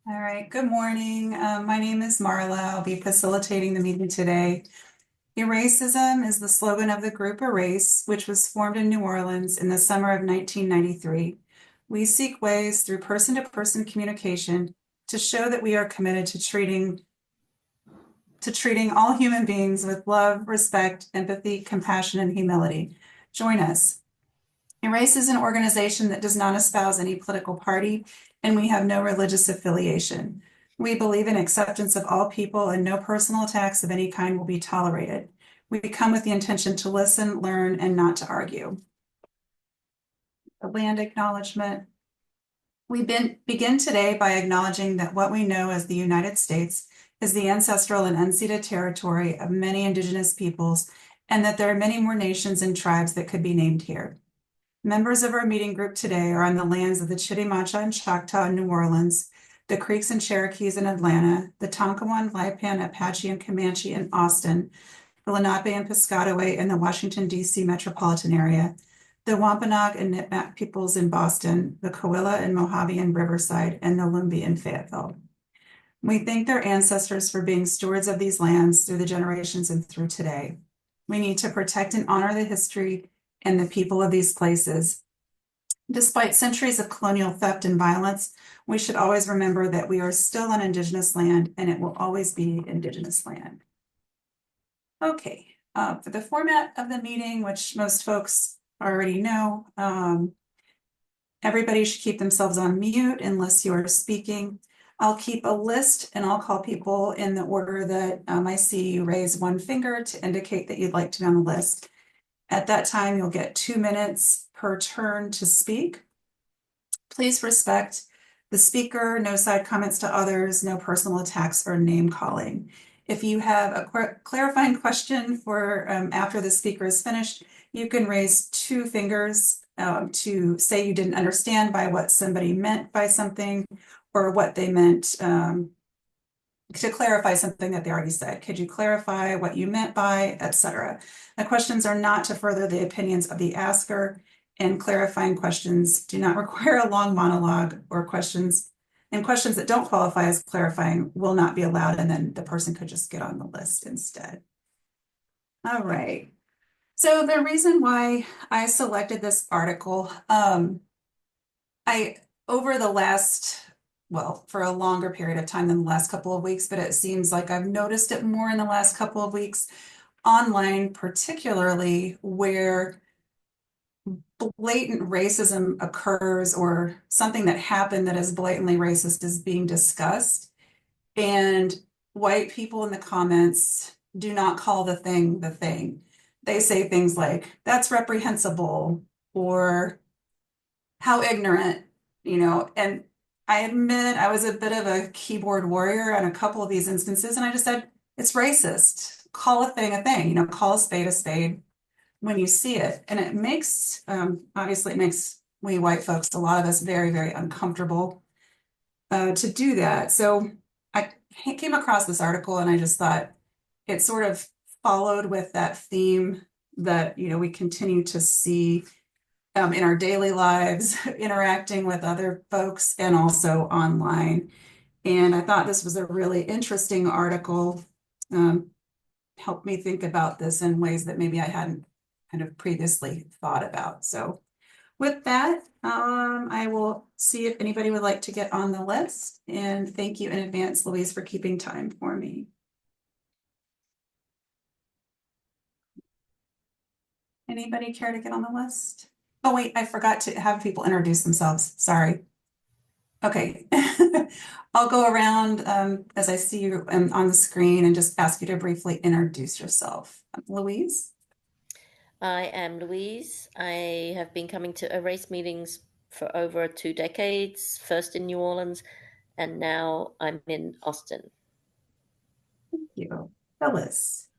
All right, good morning. My name is Marla. I'll be facilitating the meeting today. Eracism is the slogan of the group Erace, which was formed in New Orleans in the summer of 1993. We seek ways through person-to-person communication to show that we are committed to treating all human beings with love, respect, empathy, compassion, and humility. Join us. Erace is an organization that does not espouse any political party, and we have no religious affiliation. We believe in acceptance of all people, and no personal attacks of any kind will be tolerated. We come with the intention to listen, learn, and not to argue. The land acknowledgement. Begin today by acknowledging that what we know as the United States is the ancestral and unceded territory of many indigenous peoples, and that there are many more nations and tribes that could be named here. Members of our meeting group today are on the lands of the Chitimacha and Choctaw in New Orleans, the Creeks and Cherokees in Atlanta, the Tonkawan, Lipan, Apache, and Comanche in Austin, the Lenape and Piscataway in the Washington, D.C. metropolitan area, the Wampanoag and Nipmuc peoples in Boston, the Coahuila and Mojave in Riverside, and the Lumbee in Fayetteville. We thank their ancestors for being stewards of these lands through the generations and through today. We need to protect and honor the history and the people of these places. Despite centuries of colonial theft and violence, we should always remember that we are still on Indigenous land and it will always be Indigenous land. Okay, for the format of the meeting, which most folks already know, everybody should keep themselves on mute unless you are speaking. I'll keep a list and I'll call people in the order that I see you raise one finger to indicate that you'd like to be on the list. At that time, you'll get 2 minutes per turn to speak. Please respect the speaker, no side comments to others, no personal attacks or name calling. If you have a clarifying question for after the speaker is finished, you can raise 2 fingers to say you didn't understand by what somebody meant by something or what they meant to clarify something that they already said. Could you clarify what you meant by, etc.? The questions are not to further the opinions of the asker, and clarifying questions do not require a long monologue or questions, and questions that don't qualify as clarifying will not be allowed, and then the person could just get on the list instead. All right. So the reason why I selected this article, over the last, well, for a longer period of time than the last couple of weeks, but it seems like I've noticed it more in the last couple of weeks online, particularly where blatant racism occurs or something that happened that is blatantly racist is being discussed. And white people in the comments do not call the thing the thing. They say things like, that's reprehensible, or how ignorant, and I admit I was a bit of a keyboard warrior on a couple of these instances, and I just said, it's racist. Call a thing, call a spade when you see it. And it makes, obviously, it makes we white folks, a lot of us, very, very uncomfortable to do that. So I came across this article and I just thought it sort of followed with that theme that, we continue to see in our daily lives, interacting with other folks and also online. And I thought this was a really interesting article. Helped me think about this in ways that maybe I hadn't kind of previously thought about. So with that, I will see if anybody would like to get on the list. And thank you in advance, Louise, for keeping time for me. Anybody care to get on the list? Oh, wait, I forgot to have people introduce themselves. Sorry. Okay. I'll go around as I see you on the screen and just ask you to briefly introduce yourself. Louise? I am Louise. I have been coming to Erace meetings for over 2 decades, first in New Orleans, and now I'm in Austin. Thank you. Phyllis?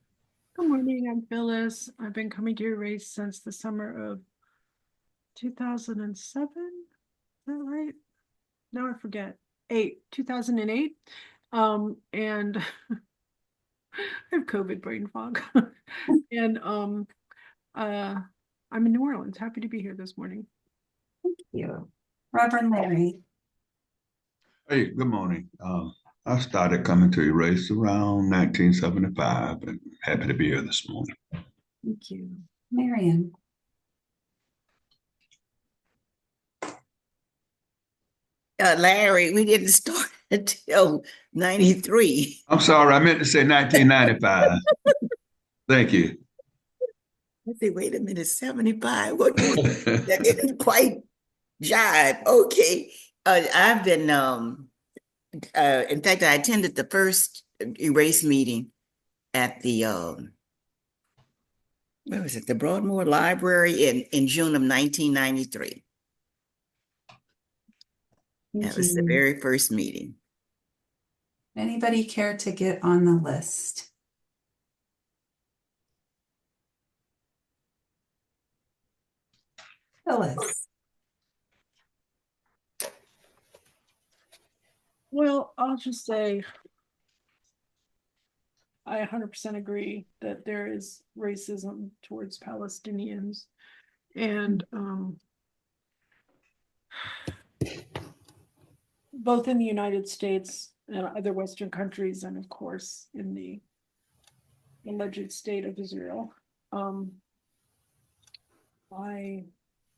Good morning, I'm Phyllis. I've been coming to your race since the summer of 2007. Is that right? Now I forget. 2008. And I have COVID brain fog. And I'm in New Orleans. Happy to be here this morning. Thank you. Reverend Larry? Hey, good morning. I started coming to Erace around 1975 and happy to be here this morning. Thank you. Marion. Larry, we didn't start until 93. I'm sorry, I meant to say 1995. Thank you. I say, wait a minute, 75. What that didn't quite jive. Okay. I've been in fact I attended the first erase meeting at the where was it? The Broadmoor Library in June of 1993. Thank That was the you. very first meeting. Anybody care to get on the list? Phyllis. Well, I'll just say I 100% agree that there is racism towards Palestinians. And both in the United States and other Western countries, and of course in the alleged state of Israel. I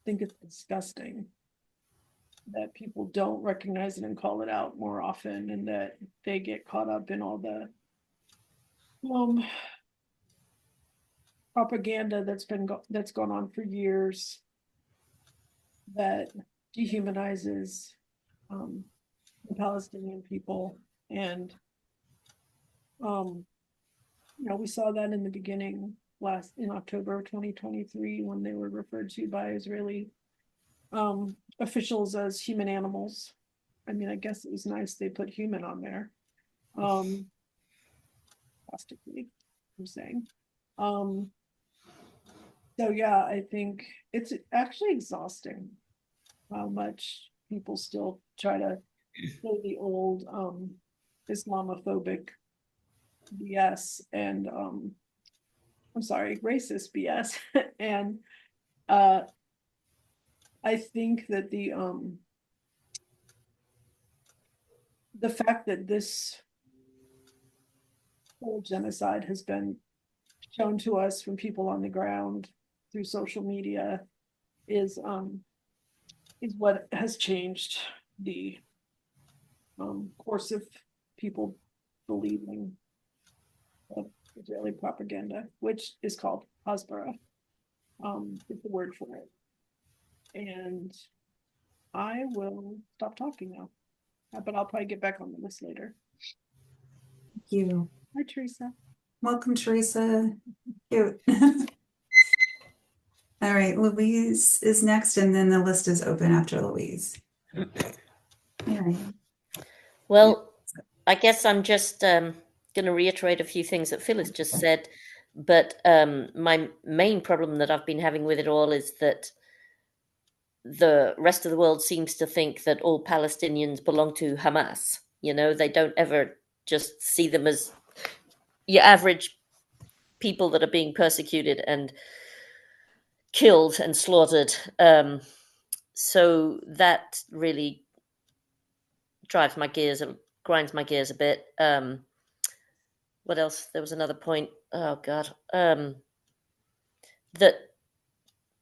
think it's disgusting that people don't recognize it and call it out more often, and that they get caught up in all the propaganda that's gone on for years that dehumanizes the Palestinian people. And we saw that in the beginning in October of 2023, when they were referred to by Israeli officials as human animals. I mean, I guess it was nice they put human on there. Plastically, I'm saying. So yeah, I think it's actually exhausting how much people still try to play the old Islamophobic BS and I'm sorry, racist BS. And I think that the fact that this whole genocide has been shown to us from people on the ground through social media is what has changed the course of people believing of Israeli propaganda, which is called Hasbara, is the word for it. And I will stop talking now, but I'll probably get back on the list later. Thank you. Hi, Teresa. Welcome, Teresa. Cute. All right, Louise is next, and then the list is open after Louise. Marion. Well, I guess I'm just going to reiterate a few things that Phyllis just said. But my main problem that I've been having with it all is that the rest of the world seems to think that all Palestinians belong to Hamas. You know, they don't ever just see them as your average people that are being persecuted and killed and slaughtered. So that really drives my gears and grinds my gears a bit. What else? There was another point. Oh God. That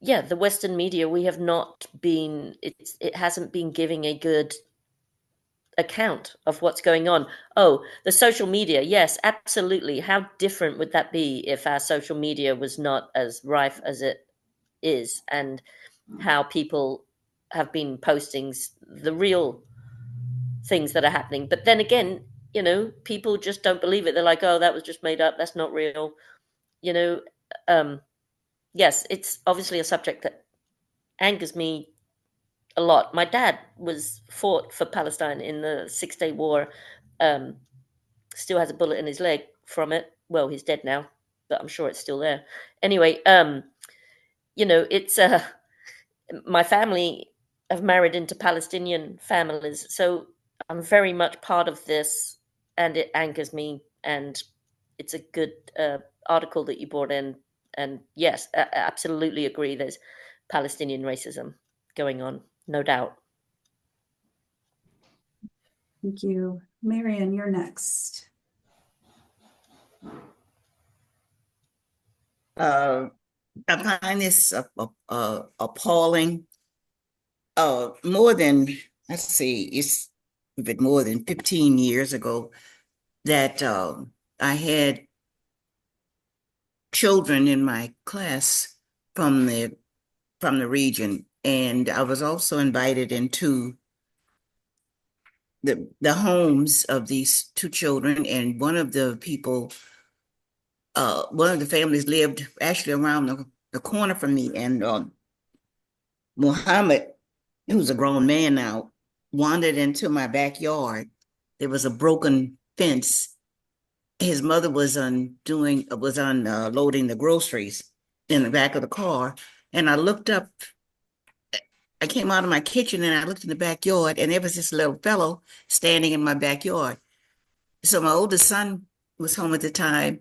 yeah, the Western media, we have not been. It hasn't been giving a good account of what's going on. Oh, the social media. Yes, absolutely. How different would that be if our social media was not as rife as it is, and how people have been posting the real things that are happening. But then again, people just don't believe it. They're like, oh, that was just made up. That's not real. You know, yes, it's obviously a subject that angers me a lot. My dad was fought for Palestine in the 6 Day War. Still has a bullet in his leg from it. Well, he's dead now, but I'm sure it's still there. Anyway, it's my family have married into Palestinian families, so I'm very much part of this, and it angers me. And it's a good article that you brought in. And yes, I absolutely agree. There's Palestinian racism going on, no doubt. Thank you. Marion, you're next. I find this appalling. More than, let's see, it's a bit more than 15 years ago that I had children in my class from the region, and I was also invited into the homes of these two children, and one of the families lived actually around the corner from me, and Muhammad, who's a grown man now, wandered into my backyard. There was a broken fence. His mother was loading the groceries in the back of the car, and I looked up. I came out of my kitchen and I looked in the backyard, and there was this little fellow standing in my backyard. So my oldest son was home at the time,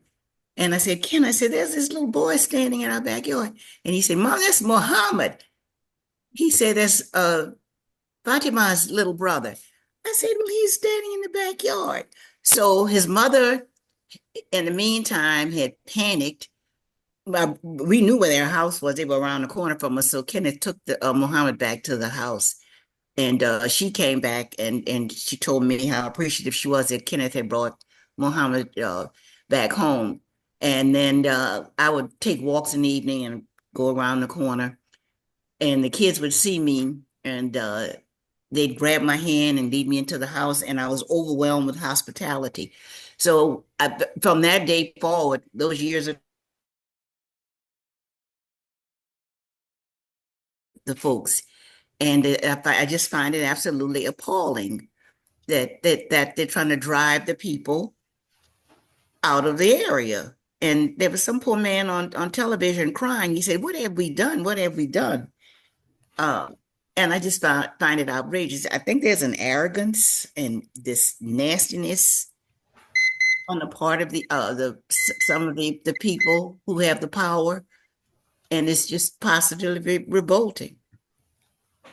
and I said, "Ken," I said, "there's this little boy standing in our backyard," and he said, "Mom, that's Muhammad." He said, "That's Fatima's little brother." I said, "Well, he's standing in the backyard." So his mother, in the meantime, had panicked. We knew where their house was. They were around the corner from us. So Kenneth took the Muhammad back to the house. And she came back and she told me how appreciative she was that Kenneth had brought Muhammad back home. And then I would take walks in the evening and go around the corner. And the kids would see me and they'd grab my hand and lead me into the house. And I was overwhelmed with hospitality. So from that day forward, those years of the folks. And I just find it absolutely appalling that they're trying to drive the people out of the area. And there was some poor man on television crying. He said, "What have we done? What have we done?" Uh, and I just find it outrageous. I think there's an arrogance and this nastiness on the part of some of the people who have the power, and it's just positively revolting.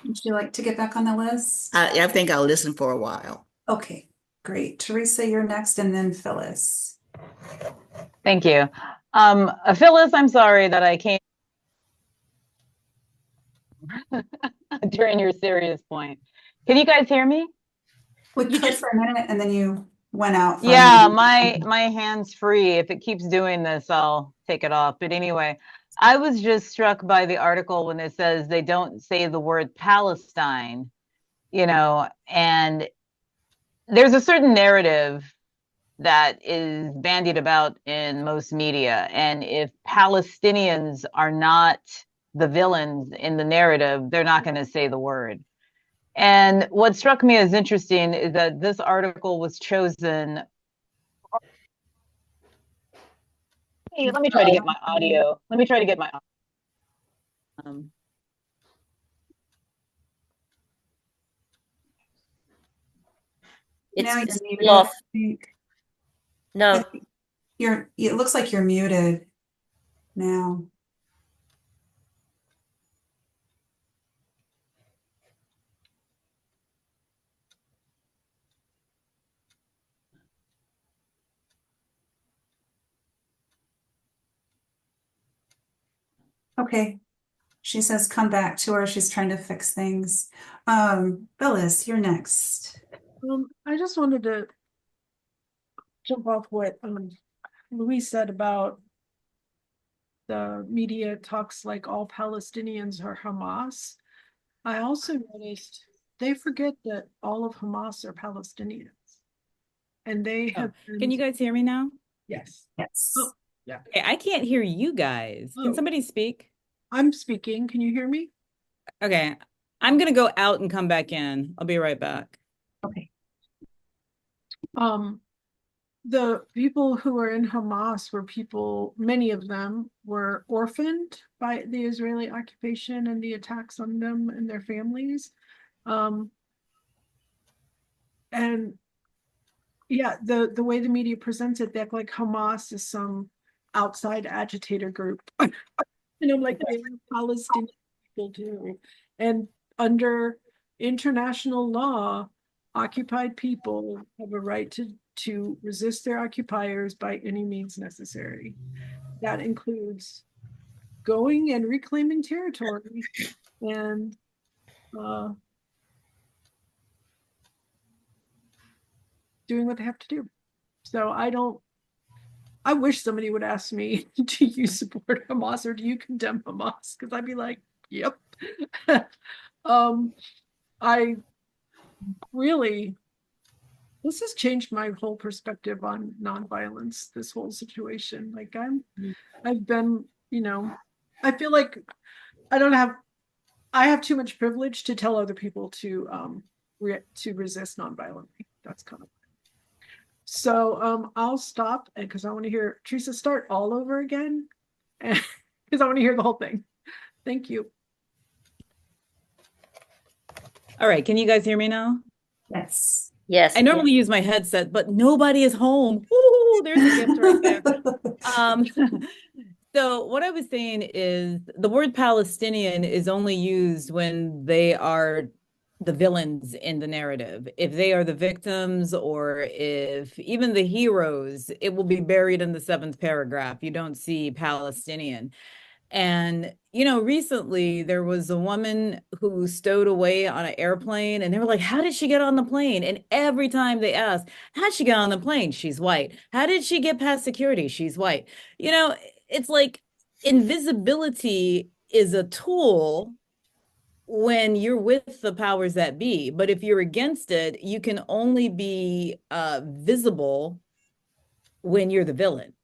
Would you like to get back on the list? I think I'll listen for a while. Okay, great. Teresa, you're next, and then Phyllis. Thank you. Phyllis, I'm sorry that I came during your serious point. Can you guys hear me? We could for a minute, and then you went out. Yeah, my hand's free. If it keeps doing this, I'll take it off. But anyway, I was just struck by the article when it says they don't say the word Palestine, and there's a certain narrative that is bandied about in most media. And if Palestinians are not the villains in the narrative, they're not going to say the word. And what struck me as interesting is that this article was chosen. Hey, let me try to get my audio. Let me try to get my Now you're It's muted, off. I think. No, It looks like you're muted now. Okay. She says come back to her. She's trying to fix things. Phyllis, you're next. I just wanted to jump off what Louise said about the media talks like all Palestinians are Hamas. I also noticed they forget that all of Hamas are Palestinians. And they have Can you guys hear me now? Yes. Yes. Oh, yeah. Okay, I can't hear you guys. Can Oh. somebody speak? I'm speaking. Can you hear me? Okay, I'm gonna go out and come back in. I'll be right back. Okay. The people who were in Hamas were people, many of them were orphaned by the Israeli occupation and the attacks on them and their families. And yeah, the way the media presents it, they act like Hamas is some outside agitator group. And I'm like, they're Palestinian people too. And under international law, occupied people have a right to resist their occupiers by any means necessary. That includes going and reclaiming territory and doing what they have to do. So I wish somebody would ask me, do you support Hamas or do you condemn Hamas? Because I'd be like, yep. I really, this has changed my whole perspective on nonviolence, this whole situation. Like I've been, I feel like I have too much privilege to tell other people to resist nonviolently. That's kind of so I'll stop because I want to hear Teresa start all over again because I want to hear the whole thing. Thank you. All right, can you guys hear me now? Yes. Yes. I normally use my headset, but nobody is home. Ooh, there's a gift right there. So what I was saying is the word Palestinian is only used when they are the villains in the narrative. If they are the victims or if even the heroes, it will be buried in the 7th paragraph. You don't see Palestinian. And, recently there was a woman who stowed away on an airplane and they were like, how did she get on the plane? And every time they asked, how'd she get on the plane? She's white. How did she get past security? She's white. It's like invisibility is a tool when you're with the powers that be. But if you're against it, you can only be visible when you're the villain.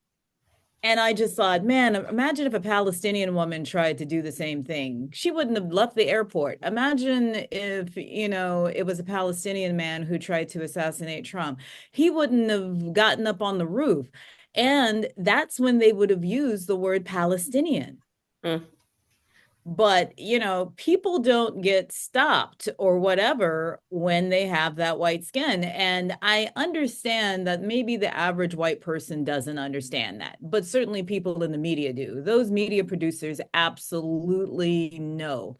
And I just thought, man, imagine if a Palestinian woman tried to do the same thing. She wouldn't have left the airport. Imagine if, it was a Palestinian man who tried to assassinate Trump. He wouldn't have gotten up on the roof. And that's when they would have used the word Palestinian. But, people don't get stopped or whatever when they have that white skin. And I understand that maybe the average white person doesn't understand that, but certainly people in the media do. Those media producers absolutely know.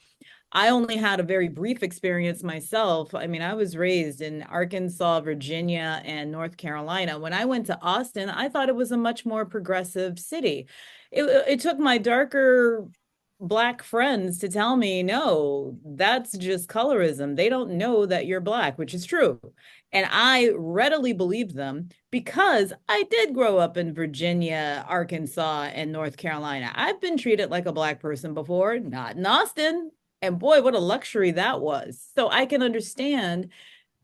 I only had a very brief experience myself. I mean, I was raised in Arkansas, Virginia, and North Carolina. When I went to Austin, I thought it was a much more progressive city. It took my darker Black friends to tell me, no, that's just colorism. They don't know that you're Black, which is true. And I readily believed them because I did grow up in Virginia, Arkansas, and North Carolina. I've been treated like a Black person before, not in Austin. And boy, what a luxury that was. So I can understand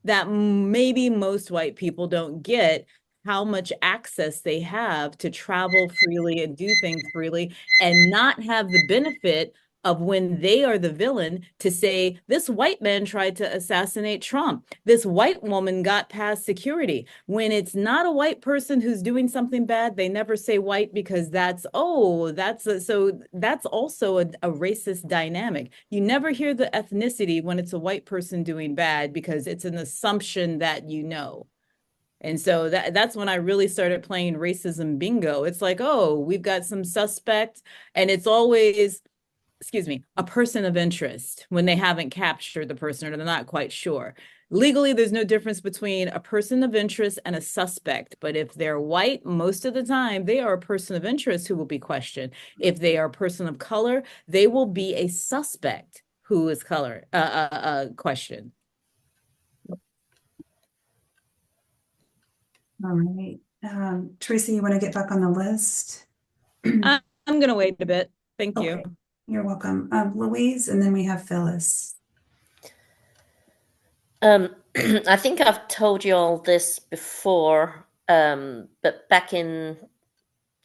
that maybe most white people don't get how much access they have to travel freely and do things freely and not have the benefit of when they are the villain to say, this white man tried to assassinate Trump. This white woman got past security. When it's not a white person who's doing something bad, they never say white because so that's also a racist dynamic. You never hear the ethnicity when it's a white person doing bad because it's an assumption that you know. And so that's when I really started playing racism bingo. It's like, oh, we've got some suspect, and it's always, a person of interest when they haven't captured the person or they're not quite sure. Legally, there's no difference between a person of interest and a suspect. But if they're white, most of the time, they are a person of interest who will be questioned. If they are a person of color, they will be a suspect who is questioned. All right. Teresa, you want to get back on the list? I'm going to wait a bit. Thank you. Okay. You're welcome. Louise, and then we have Phyllis. I think I've told you all this before, but back in,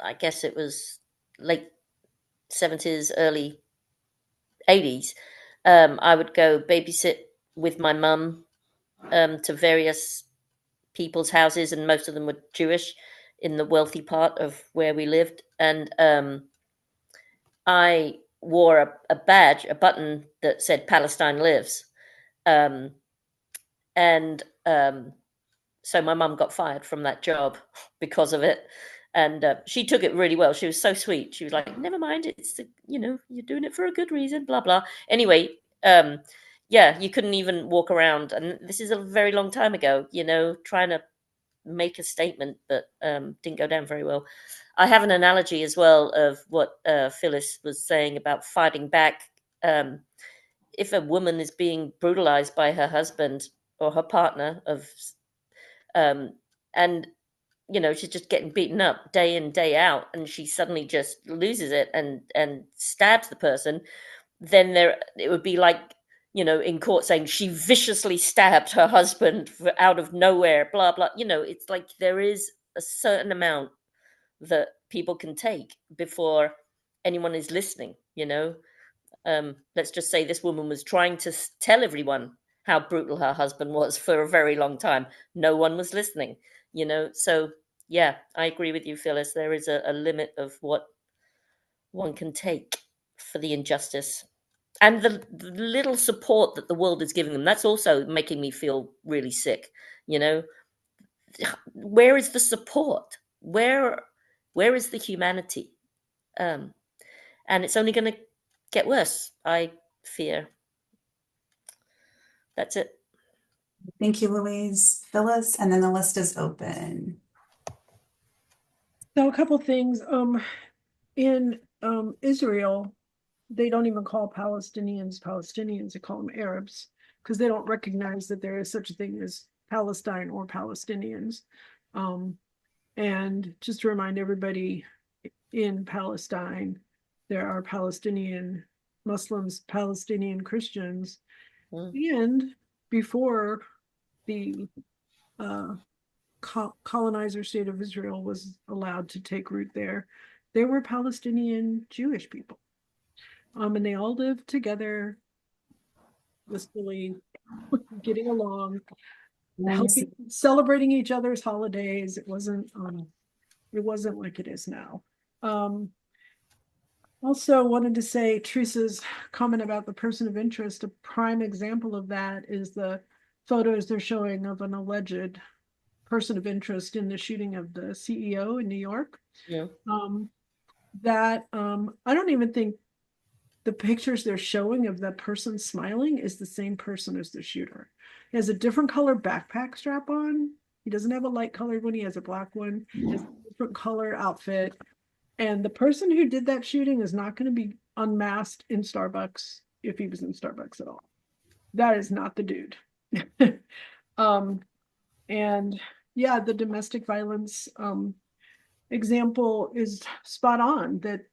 I guess it was late 70s, early 80s, I would go babysit with my mum to various people's houses, and most of them were Jewish in the wealthy part of where we lived. And I wore a badge, a button that said Palestine lives. So my mum got fired from that job because of it. And she took it really well. She was so sweet. She was like, never mind, it's, you're doing it for a good reason, blah, blah. Anyway, yeah, you couldn't even walk around, and this is a very long time ago, trying to make a statement, but didn't go down very well. I have an analogy as well of what Phyllis was saying about fighting back. If a woman is being brutalized by her husband or her partner um, and she's just getting beaten up day in day out, and she suddenly just loses it and stabs the person, then it would be like in court saying she viciously stabbed her husband out of nowhere, blah blah. It's like there is a certain amount that people can take before anyone is listening. Let's just say this woman was trying to tell everyone how brutal her husband was for a very long time. No one was listening. So yeah, I agree with you, Phyllis. There is a limit of what one can take for the injustice, and the little support that the world is giving them. That's also making me feel really sick. you know where is the support? Where is the humanity? And it's only going to get worse, I fear. That's it. Thank you, Louise. Phyllis, and then the list is open. So a couple things, in Israel, they don't even call Palestinians Palestinians, they call them Arabs, because they don't recognize that there is such a thing as Palestine or Palestinians. And just to remind everybody, in Palestine, there are Palestinian Muslims, Palestinian Christians, and before the colonizer state of Israel was allowed to take root there were Palestinian Jewish people. And they all lived together, blissfully, getting along, helping, celebrating each other's holidays. It wasn't like it is now. Also wanted to say Teresa's comment about the person of interest. A prime example of that is the photos they're showing of an alleged person of interest in the shooting of the CEO in New York. Yeah. I don't even think the pictures they're showing of that person smiling is the same person as the shooter. He has a different color backpack strap on. He doesn't have a light colored one. He has a black one. He has a different color outfit. And the person who did that shooting is not going to be unmasked in Starbucks if he was in Starbucks at all. That is not the dude. And yeah, the domestic violence example is spot on, that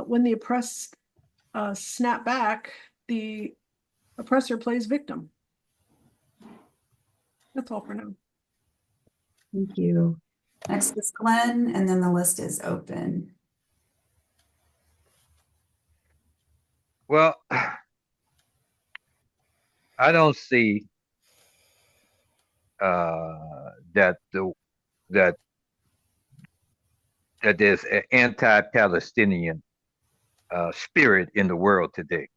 when the oppressed snap back, the oppressor plays victim. That's all for now. Thank you. Next is Glenn, and then the list is open. Well, I don't see that that there's an anti-Palestinian spirit in the world today.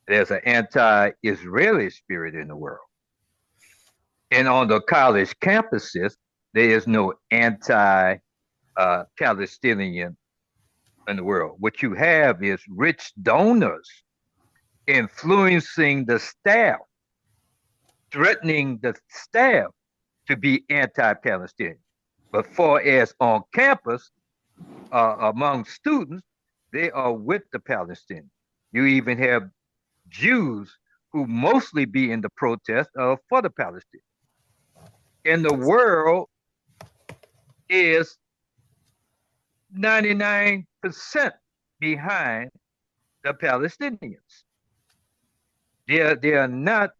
There's an anti-Israeli spirit in the world. And on the college campuses, there is no anti-Palestinian in the world. What you have is rich donors influencing the staff, threatening the staff to be anti-Palestinian. But far as on campus, among students, they are with the Palestinians. You even have Jews who mostly be in the protest for the Palestinians. And the world is 99% behind the Palestinians. They are not.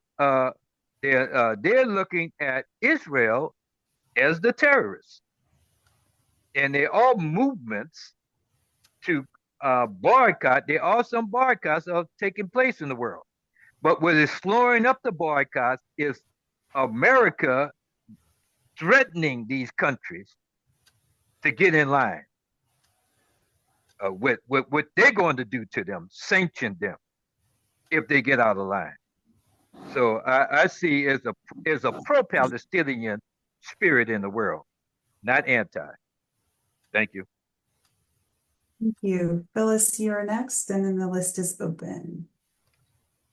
They're looking at Israel as the terrorists, and they're all movements to boycott. There are some boycotts of taking place in the world, but what is slowing up the boycotts is America threatening these countries to get in line with what they're going to do to them, sanction them if they get out of line. So I see as a pro-Palestinian spirit in the world, not anti. Thank you. Thank you. Phyllis, you're next, and then the list is open.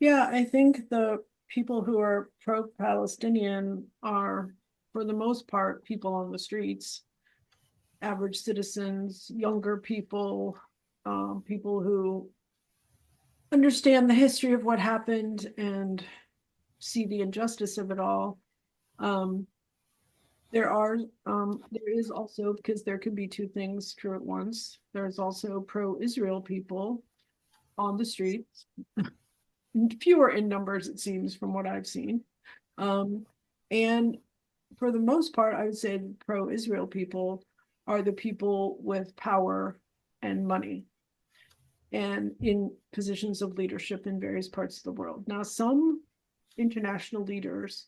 Yeah, I think the people who are pro-Palestinian are, for the most part, people on the streets, average citizens, younger people, people who understand the history of what happened and see the injustice of it all. Um, there is also, because there can be two things true at once, there's also pro-Israel people on the streets, fewer in numbers, it seems, from what I've seen. And for the most part, I would say the pro-Israel people are the people with power and money and in positions of leadership in various parts of the world. Now, some international leaders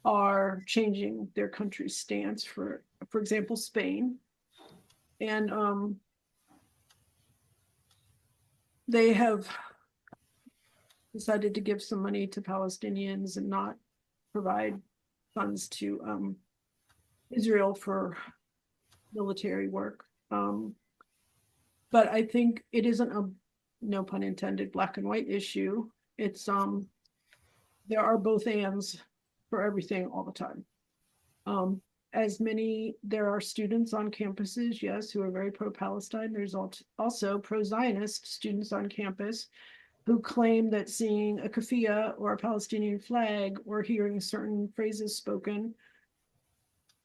are changing their country's stance, for example, Spain. And they have decided to give some money to Palestinians and not provide funds to Israel for military work. But I think it isn't a, no pun intended, black and white issue. It's there are both ands for everything all the time. There are students on campuses, yes, who are very pro-Palestine. There's also pro-Zionist students on campus who claim that seeing a keffiyeh or a Palestinian flag or hearing certain phrases spoken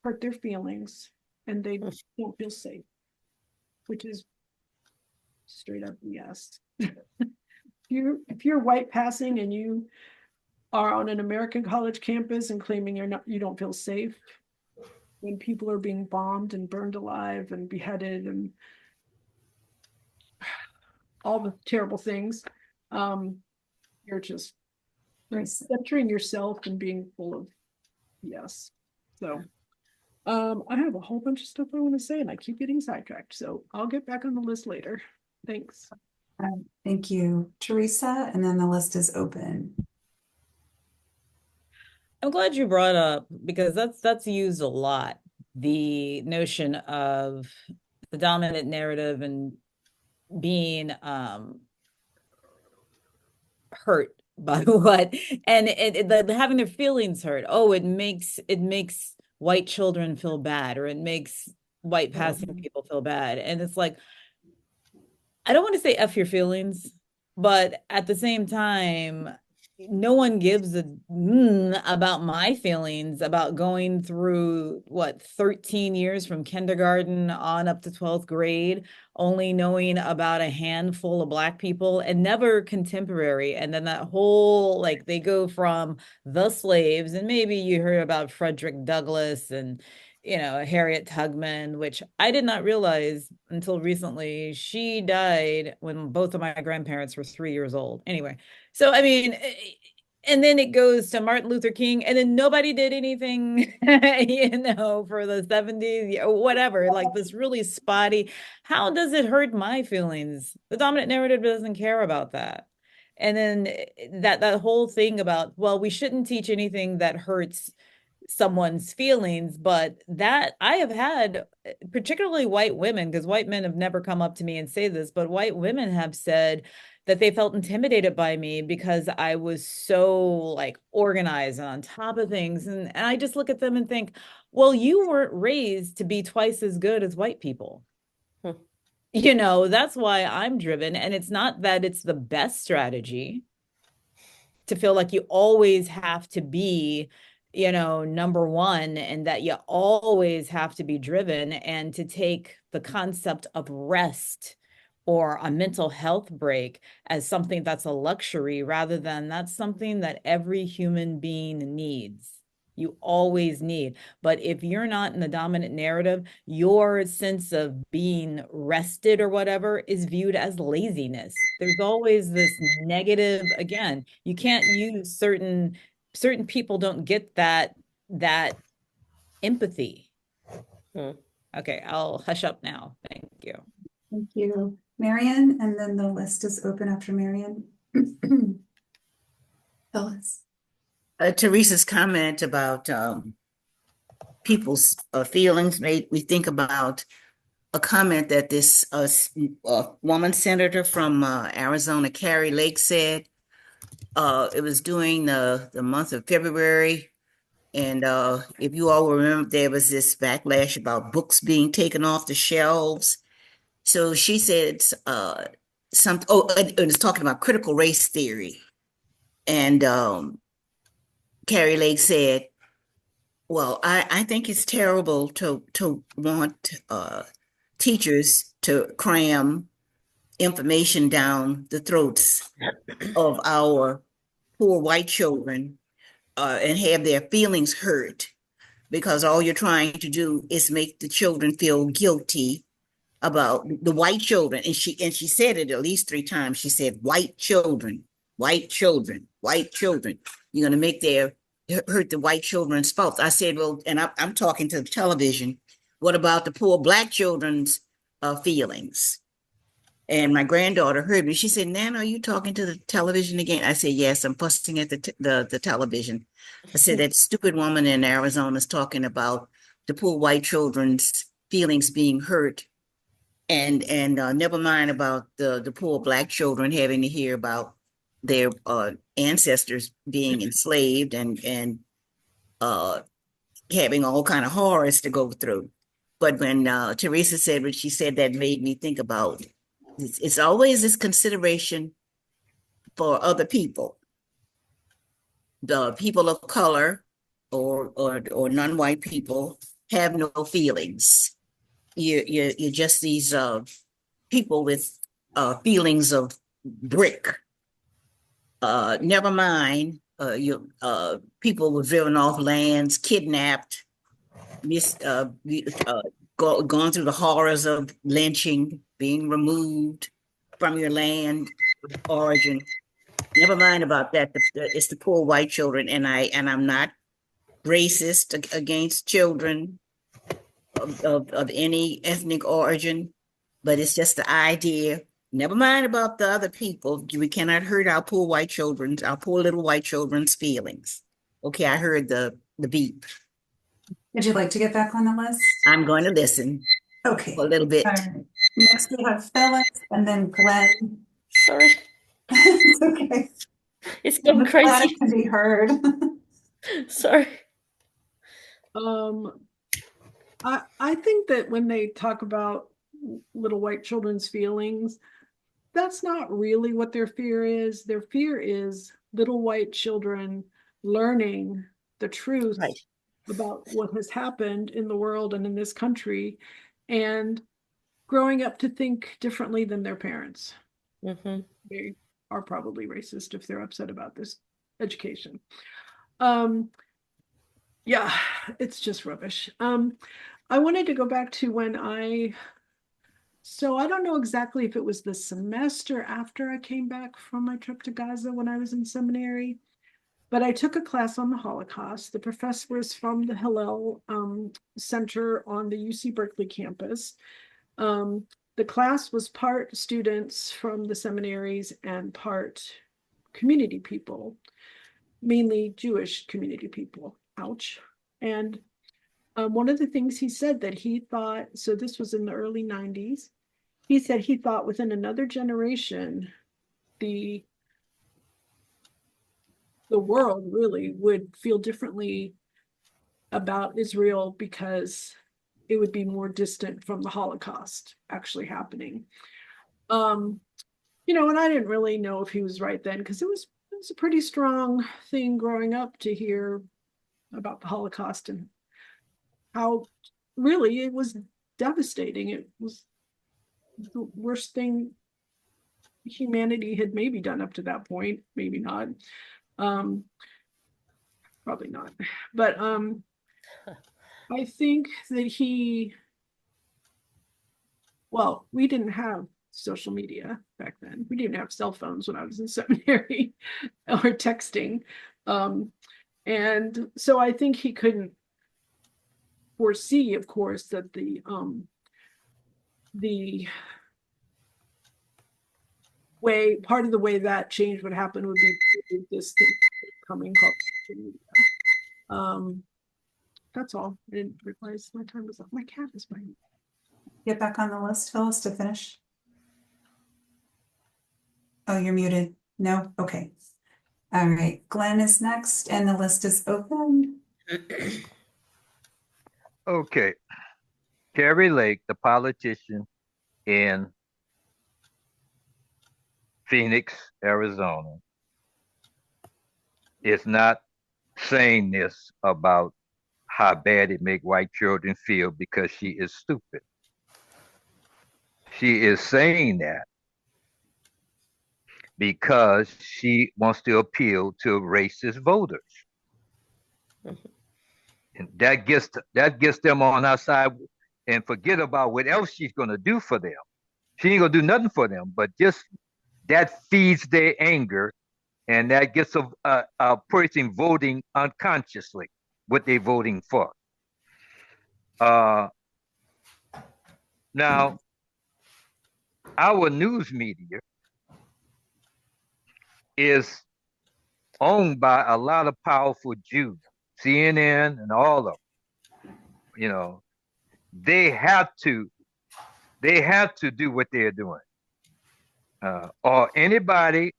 hurt their feelings and they don't feel safe, which is straight up yes. If you're white passing and you are on an American college campus and claiming you don't feel safe when people are being bombed and burned alive and beheaded and all the terrible things, you're just centering yourself and being full of yes. So I have a whole bunch of stuff I want to say and I keep getting sidetracked. So I'll get back on the list later. Thanks. Thank you, Teresa, and then the list is open. I'm glad you brought up, because that's used a lot, the notion of the dominant narrative and being hurt by what, and having their feelings hurt. Oh, it makes white children feel bad, or it makes white passing people feel bad. And it's like, I don't want to say F your feelings, but at the same time, no one gives a about my feelings about going through what, 13 years from kindergarten on up to 12th grade, only knowing about a handful of Black people and never contemporary. And then that whole, like, they go from the slaves, and maybe you heard about Frederick Douglass and Harriet Tubman, which I did not realize until recently. She died when both of my grandparents were 3 years old. Anyway, so I mean, and then it goes to Martin Luther King, and then nobody did anything, for the 70s or whatever, like this really spotty. How does it hurt my feelings? The dominant narrative doesn't care about that. And then that whole thing about, well, we shouldn't teach anything that hurts someone's feelings, but that I have had, particularly white women, because white men have never come up to me and say this, but white women have said that they felt intimidated by me because I was so like organized and on top of things. And I just look at them and think, well, you weren't raised to be twice as good as white people. That's why I'm driven. And it's not that it's the best strategy to feel like you always have to be number one, and that you always have to be driven, and to take the concept of rest or a mental health break as something that's a luxury, rather than that's something that every human being needs. You always need. But if you're not in the dominant narrative, your sense of being rested or whatever is viewed as laziness. There's always this negative, again, you can't use certain people don't get that empathy. Okay, I'll hush up now. Thank you. Thank you, Marian, and then the list is open after Marian. Phyllis. Teresa's comment about people's feelings made me think about a comment that this woman senator from Arizona, Carrie Lake, said. It was during the month of February. And if you all remember, there was this backlash about books being taken off the shelves. So she said it was talking about critical race theory. And Carrie Lake said, well, I think it's terrible to want teachers to cram information down the throats of our poor white children and have their feelings hurt because all you're trying to do is make the children feel guilty about the white children. And she said it at least 3 times. She said, white children, white children, white children. You're going to make their hurt the white children's spouse. I said, well, and I'm talking to the television. What about the poor black children's feelings? And my granddaughter heard me. She said, Nana, are you talking to the television again? I said, yes, I'm fussing at the television. I said, that stupid woman in Arizona is talking about the poor white children's feelings being hurt. And never mind about the poor black children having to hear about their ancestors being enslaved and having all kind of horrors to go through. But when Teresa said what she said, that made me think about it's always this consideration for other people, the people of color or non-white people have no feelings. You're just these people with feelings of brick. Never mind, people were driven off lands, kidnapped, gone through the horrors of lynching, being removed from your land of origin. Never mind about that. It's the poor white children, and I'm not racist against children of any ethnic origin, but it's just the idea. Never mind about the other people. We cannot hurt our poor little white children's feelings. Okay, I heard the beep. Would you like to get back on the list? I'm going to listen Okay. for a little bit. All right. Next we have Phyllis and then Glenn. Sorry, It's okay. it's getting I'm glad crazy. it can be heard. Sorry. I think that when they talk about little white children's feelings, that's not really what their fear is. Their fear is little white children learning the truth Right. about what has happened in the world and in this country and growing up to think differently than their parents. Mm-hmm. They are probably racist if they're upset about this education. Yeah, it's just rubbish. I wanted to go back to so I don't know exactly if it was the semester after I came back from my trip to Gaza when I was in seminary, but I took a class on the Holocaust. The professor was from the Hillel Center on the UC Berkeley campus. The class was part students from the seminaries and part community people, mainly Jewish community people. Ouch. And one of the things he said that he thought, so this was in the early 90s, he said he thought within another generation, the world really would feel differently about Israel because it would be more distant from the Holocaust actually happening. And I didn't really know if he was right then because it was a pretty strong thing growing up to hear about the Holocaust and how really it was devastating. It was the worst thing humanity had maybe done up to that point, maybe not. Probably not. But I think that we didn't have social media back then. We didn't have cell phones when I was in seminary or texting. And so I think he couldn't foresee, of course, that the part of the way that change would happen would be this thing coming called social media. That's all. I didn't realize my time was up. My cat is biting. Get back on the list, Phyllis, to finish. Oh, you're muted. No? Okay. All right, Glenn is next, and the list is open. Okay. Kerry Lake, the politician in Phoenix, Arizona, is not saying this about how bad it make white children feel because she is stupid. She is saying that because she wants to appeal to racist voters. And that gets them on our side and forget about what else she's gonna do for them. She ain't gonna do nothing for them, but just that feeds their anger, and that gets a person voting unconsciously what they're voting for. Now, our news media is owned by a lot of powerful Jews, CNN and all of them. You know, they have to do what they're doing. Or anybody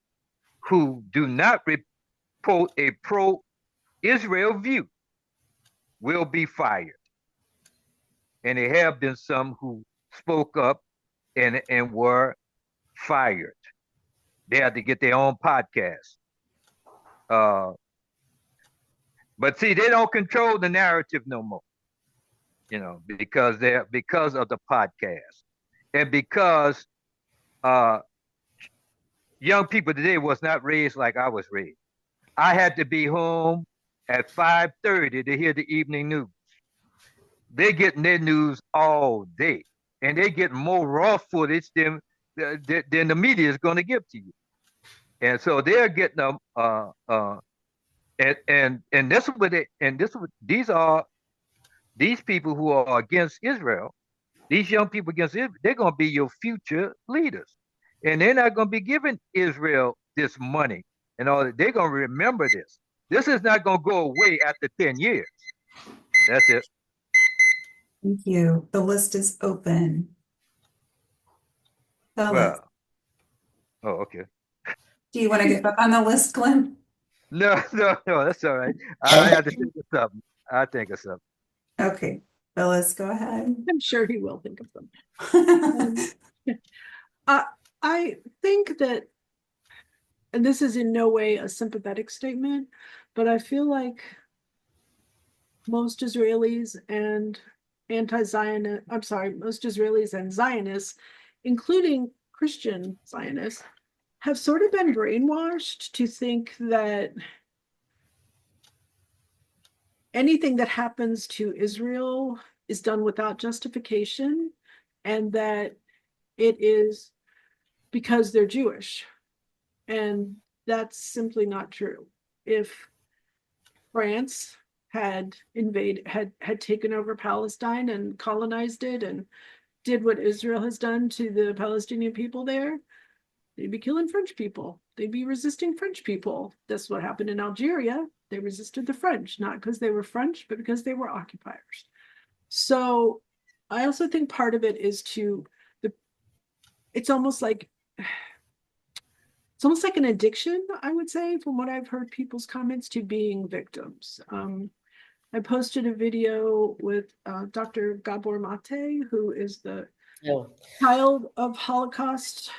who do not report a pro-Israel view will be fired. And there have been some who spoke up and were fired. They had to get their own podcast. But see, they don't control the narrative no more, you know, because of the podcast, and because young people today was not raised like I was raised. I had to be home at 5:30 to hear the evening news. They're getting their news all day, and they get more raw footage than the media is going to give to you. And so they're getting them. And this is what these people who are against Israel, these young people against Israel, they're going to be your future leaders, and they're not going to be giving Israel this money and all that. They're going to remember this. This is not going to go away after 10 years. That's it. Thank you. The list is open. Phyllis, Oh, okay. do you want to get back on the list, Glenn? No, that's all right. I have to think of something. I think of something. Okay, Phyllis, go ahead. I'm sure he will think of them. I think that, and this is in no way a sympathetic statement, but I feel like most Israelis and most Israelis and Zionists, including Christian Zionists, have sort of been brainwashed to think that anything that happens to Israel is done without justification, and that it is because they're Jewish. And that's simply not true. If France had taken over Palestine and colonized it and did what Israel has done to the Palestinian people there, they'd be killing French people. They'd be resisting French people. That's what happened in Algeria. They resisted the French, not because they were French, but because they were occupiers. So I also think part of it is it's almost like an addiction, I would say, from what I've heard people's comments, to being victims. I posted a video with Dr. Gabor Mate, who is the child of Holocaust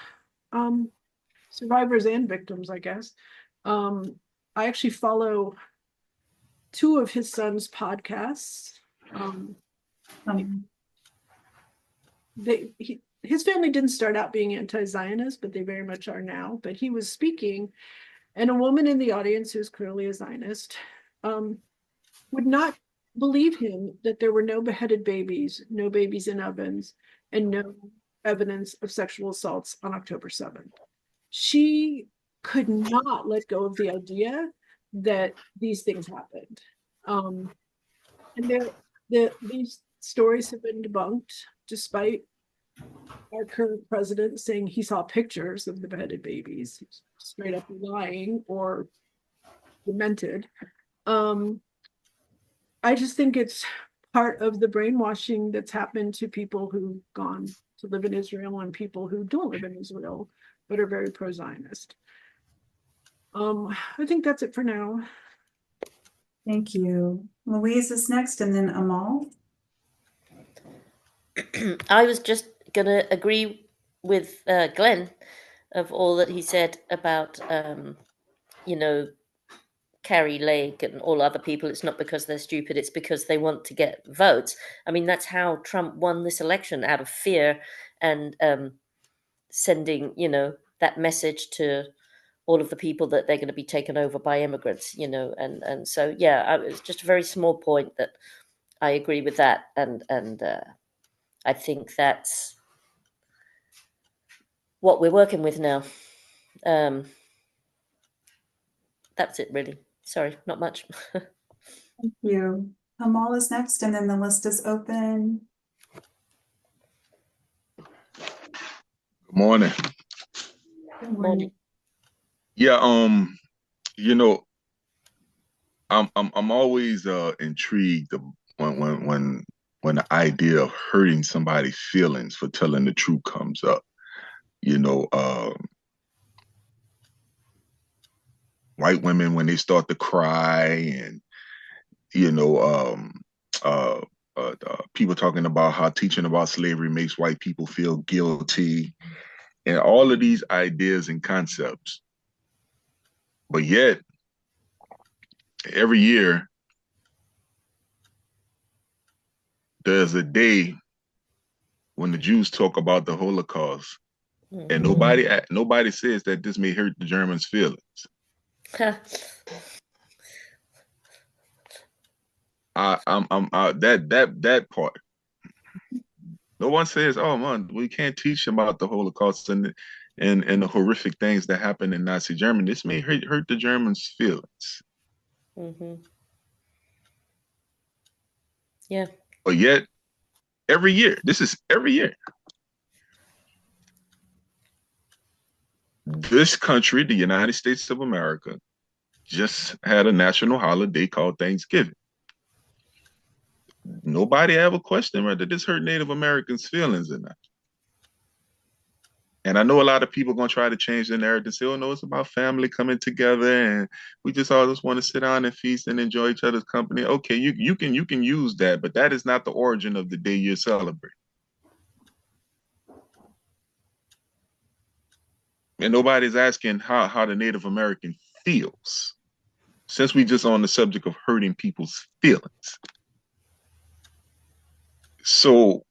survivors and victims, I guess. I actually follow two of his son's podcasts. His family didn't start out being anti-Zionist, but they very much are now. But he was speaking, and a woman in the audience who's clearly a Zionist would not believe him that there were no beheaded babies, no babies in ovens, and no evidence of sexual assaults on October 7th. She could not let go of the idea that these things happened. And these stories have been debunked, despite our current president saying he saw pictures of the beheaded babies. He's straight up lying or demented. I just think it's part of the brainwashing that's happened to people who've gone to live in Israel and people who don't live in Israel but are very pro-Zionist. I think that's it for now. Thank you. Louise is next and then Amal. I was just going to agree with Glenn of all that he said about, you know, Carrie Lake and all other people. It's not because they're stupid, it's because they want to get votes. I mean, that's how Trump won this election, out of fear and sending, you know, that message to all of the people that they're going to be taken over by immigrants, you know, and so yeah, it's just a very small point that I agree with that, and I think that's what we're working with now. Um, that's it, really. Sorry, not much. Thank you. Amal is next and then the list is open. Good morning. Good Morning. morning. Yeah, you know, I'm always intrigued when the idea of hurting somebody's feelings for telling the truth comes up. You know, white women when they start to cry, and you know, uh, people talking about how teaching about slavery makes white people feel guilty, and all of these ideas and concepts. But yet, every year there's a day when the Jews talk about the Holocaust, and nobody says that this may hurt the Germans' feelings. That part. No one says, "Oh man, we can't teach about the Holocaust and the horrific things that happened in Nazi Germany. This may hurt the Germans' feelings." Mm-hmm. Yeah. But yet, every year, this is every year, this country, the United States of America, just had a national holiday called Thanksgiving. Nobody ever questioned whether this hurt Native Americans' feelings or not. And I know a lot of people are gonna try to change the narrative and say, "Oh no, it's about family coming together, and we just all just want to sit down and feast and enjoy each other's company." Okay, you can use that, but that is not the origin of the day you're celebrating. And nobody's asking how the Native American feels. Since we just on the subject of hurting people's feelings. So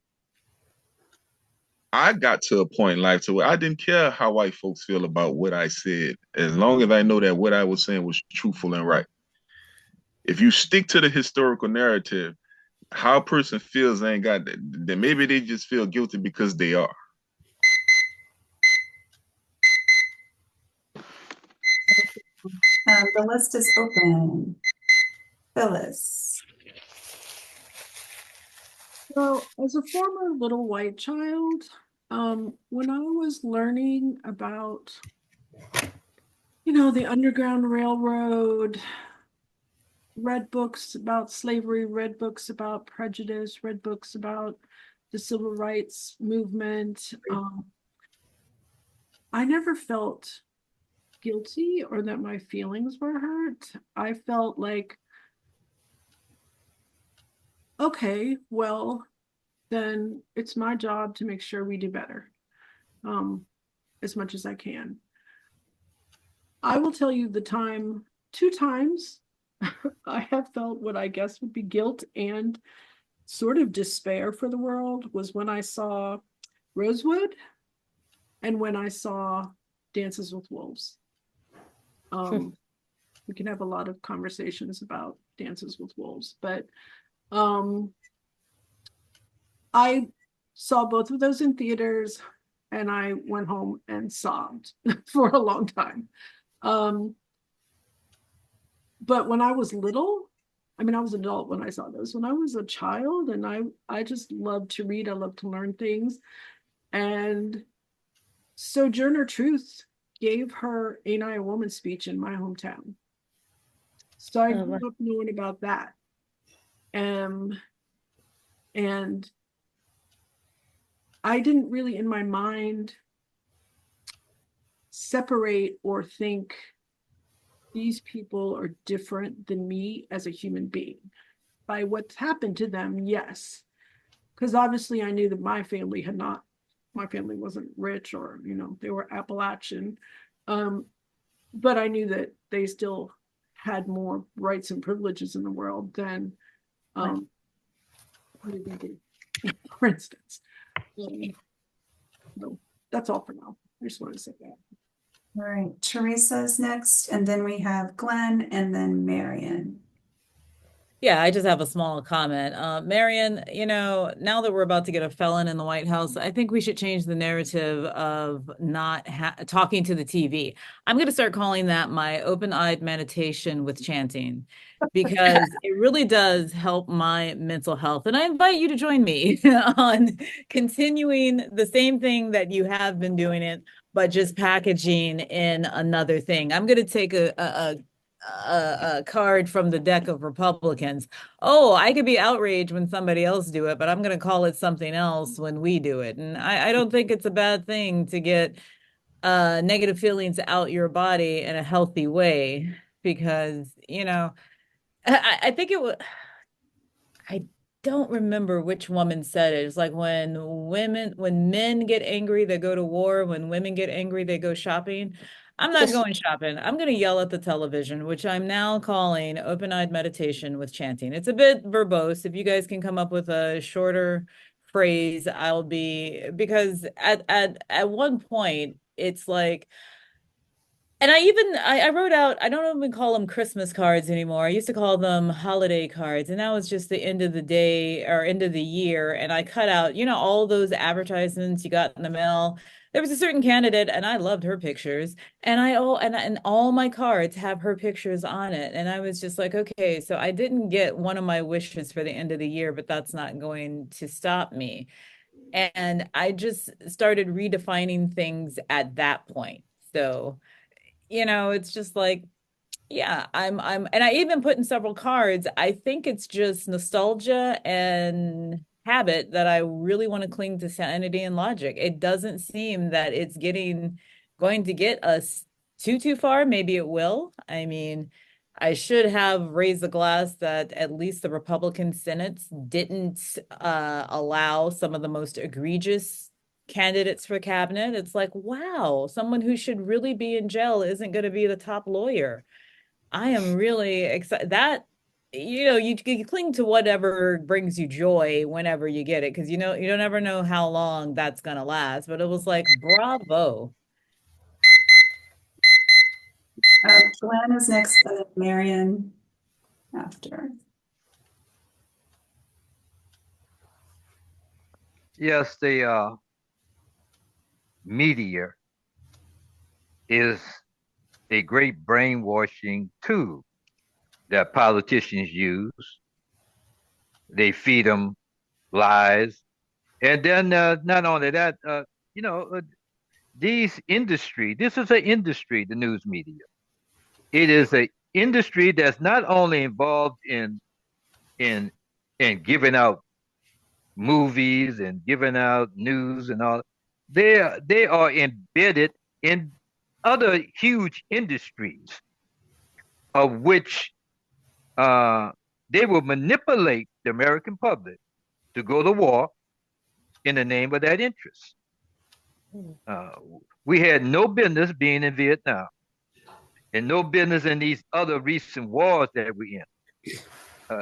I got to a point in life to where I didn't care how white folks feel about what I said, as long as I know that what I was saying was truthful and right. If you stick to the historical narrative, how a person feels ain't got that. Then maybe they just feel guilty because they are. The list is open. Phyllis. Well, as a former little white child, when I was learning about, the Underground Railroad, read books about slavery, read books about prejudice, read books about the civil rights movement, I never felt guilty or that my feelings were hurt. I felt like, okay, well, then it's my job to make sure we do better, as much as I can. I will tell you two times I have felt what I guess would be guilt and sort of despair for the world was when I saw Rosewood and when I saw Dances with Wolves. We can have a lot of conversations about Dances with Wolves, but I saw both of those in theaters and I went home and sobbed for a long time. But when I was little, I was an adult when I saw those. When I was a child, and I just loved to read, I loved to learn things. And Sojourner Truth gave her Ain't I a Woman speech in my hometown. So I grew up knowing about that. And I didn't really in my mind separate or think these people are different than me as a human being. By what's happened to them, yes. Because obviously I knew that my family wasn't rich, or, they were Appalachian. But I knew that they still had more rights and privileges in the world than, for instance. So that's all for now. I just wanted to say that. All right, Teresa's next, and then we have Glenn and then Marion. Yeah, I just have a small comment. Marion, now that we're about to get a felon in the White House, I think we should change the narrative of not talking to the TV. I'm going to start calling that my open-eyed meditation with chanting, because it really does help my mental health. And I invite you to join me on continuing the same thing that you have been doing it, but just packaging in another thing. I'm going to take a card from the deck of Republicans. Oh, I could be outraged when somebody else do it, but I'm going to call it something else when we do it. And I don't think it's a bad thing to get negative feelings out your body in a healthy way, because, I think it was, I don't remember which woman said it. It's like when men get angry, they go to war. When women get angry, they go shopping. I'm not going shopping. I'm going to yell at the television, which I'm now calling open-eyed meditation with chanting. It's a bit verbose. If you guys can come up with a shorter phrase, because at one point it's like, and I wrote out, I don't even call them Christmas cards anymore. I used to call them holiday cards. And now it's just the end of the day or end of the year. And I cut out, all those advertisements you got in the mail. There was a certain candidate and I loved her pictures. And all my cards have her pictures on it. And I was just like, okay, so I didn't get one of my wishes for the end of the year, but that's not going to stop me. And I just started redefining things at that point. So it's just like, yeah, and I even put in several cards. I think it's just nostalgia and habit that I really want to cling to sanity and logic. It doesn't seem that it's going to get us too far. Maybe it will. I mean, I should have raised the glass that at least the Republican Senates didn't allow some of the most egregious candidates for cabinet. It's like, wow, someone who should really be in jail isn't going to be the top lawyer. I am really excited that you cling to whatever brings you joy whenever you get it, because you don't ever know how long that's going to last. But it was like, bravo. Glenn is next, and then Marion after. Yes, the media is a great brainwashing tool that politicians use. They feed them lies, and then not only that, you know, uh, these industry. This is an industry, the news media. It is a industry that's not only involved in in giving out movies and giving out news and all. They are embedded in other huge industries of which uh, they will manipulate the American public to go to war in the name of that interest. Uh, we had no business being in Vietnam and no business in these other recent wars that we're in.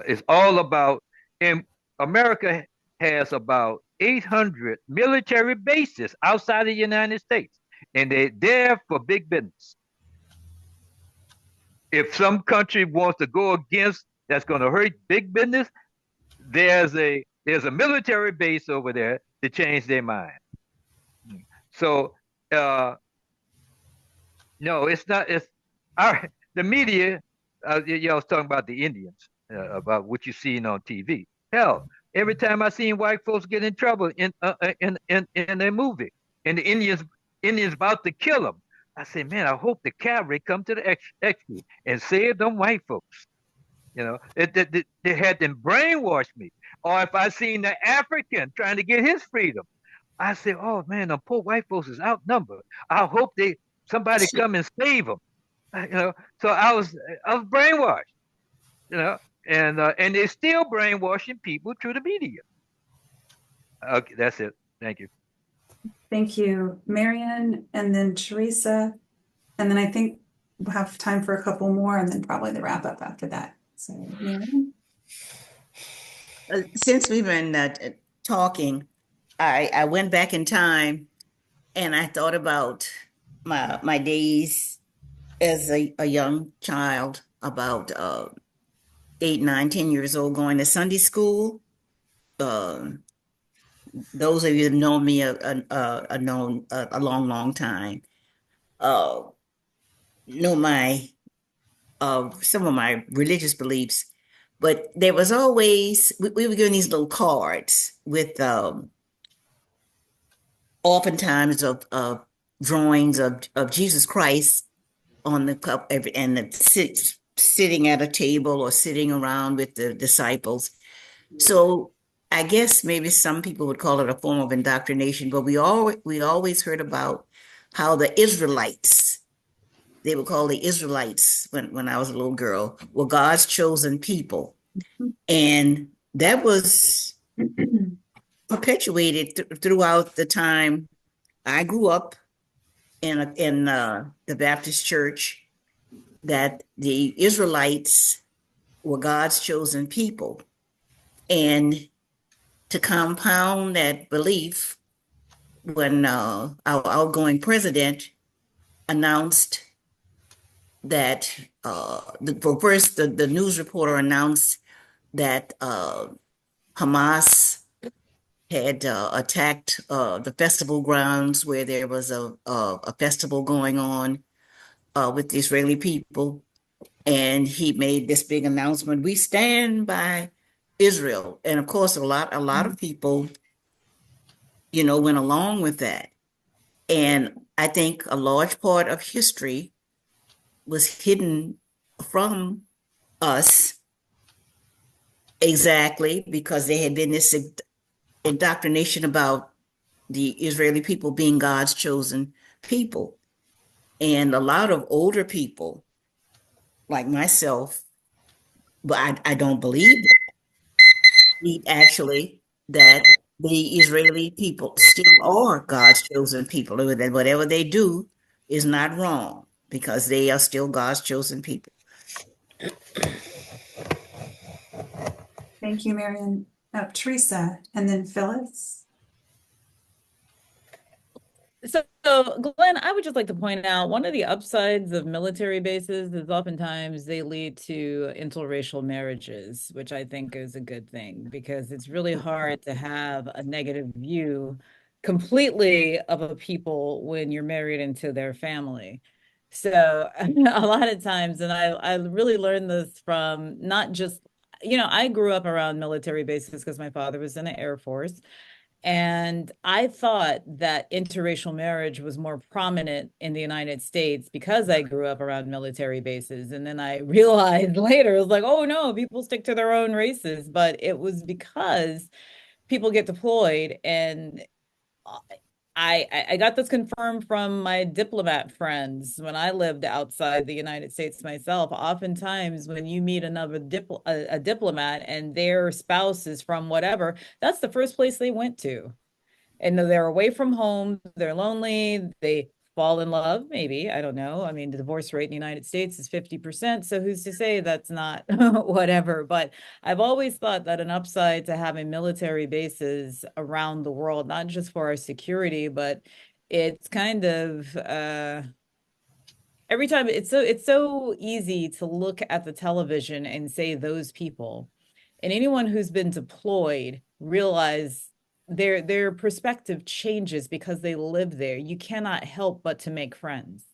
It's all about, and America has about 800 military bases outside of the United States, and they're there for big business. If some country wants to go against that's going to hurt big business, there's a military base over there to change their mind. So uh, no, it's not. It's our the media. I was talking about the Indians, about what you're seeing on TV. Hell, every time I seen white folks get in trouble in a movie, and the Indians about to kill them, I say, man, I hope the cavalry come to the rescue and save them white folks. They had them brainwash me. Or if I seen the African trying to get his freedom, I say, oh man, the poor white folks is outnumbered. I hope somebody come and save them. You know, so I was brainwashed. You know, and they're still brainwashing people through the media. Okay, that's it. Thank you. Thank you, Marion, and then Teresa. And then I think we'll have time for a couple more and then probably the wrap up after that. So, Marion? Since we've been talking, I went back in time and I thought about my days as a young child, about 8, 9, 10 years old, going to Sunday school. Um, those of you that know me known a long, long time. Uh, know my some of my religious beliefs, but there was always we were given these little cards with oftentimes of drawings of Jesus Christ on the cup and sitting at a table or sitting around with the disciples. So I guess maybe some people would call it a form of indoctrination, but we always heard about how the Israelites, they were called the Israelites when I was a little girl, were God's chosen people. And that was perpetuated throughout the time I grew up in the Baptist church, that the Israelites were God's chosen people. And to compound that belief, when our outgoing president announced that, first, the news reporter announced that Hamas had attacked the festival grounds where there was a festival going on with the Israeli people. And he made this big announcement: we stand by Israel. And of course, a lot of people, went along with that. And I think a large part of history was hidden from us, exactly because there had been this indoctrination about the Israeli people being God's chosen people. And a lot of older people, like myself, but I don't believe actually that the Israeli people still are God's chosen people, or that whatever they do is not wrong because they are still God's chosen people. Thank you, Marion. Teresa, and then Phyllis. So, Glenn, I would just like to point out one of the upsides of military bases is oftentimes they lead to interracial marriages, which I think is a good thing because it's really hard to have a negative view completely of a people when you're married into their family. So, a lot of times, and I really learned this from not just, I grew up around military bases because my father was in the Air Force. And I thought that interracial marriage was more prominent in the United States because I grew up around military bases. And then I realized later, it was like, oh no, people stick to their own races. But it was because people get deployed. And I got this confirmed from my diplomat friends when I lived outside the United States myself. Oftentimes, when you meet another a diplomat and their spouse is from whatever, that's the first place they went to. And they're away from home, they're lonely, they fall in love, maybe. I don't know. I mean, the divorce rate in the United States is 50%. So who's to say that's not whatever? But I've always thought that an upside to having military bases around the world, not just for our security, but it's kind of every time it's so easy to look at the television and say those people, and anyone who's been deployed realize their perspective changes because they live there. You cannot help but to make friends.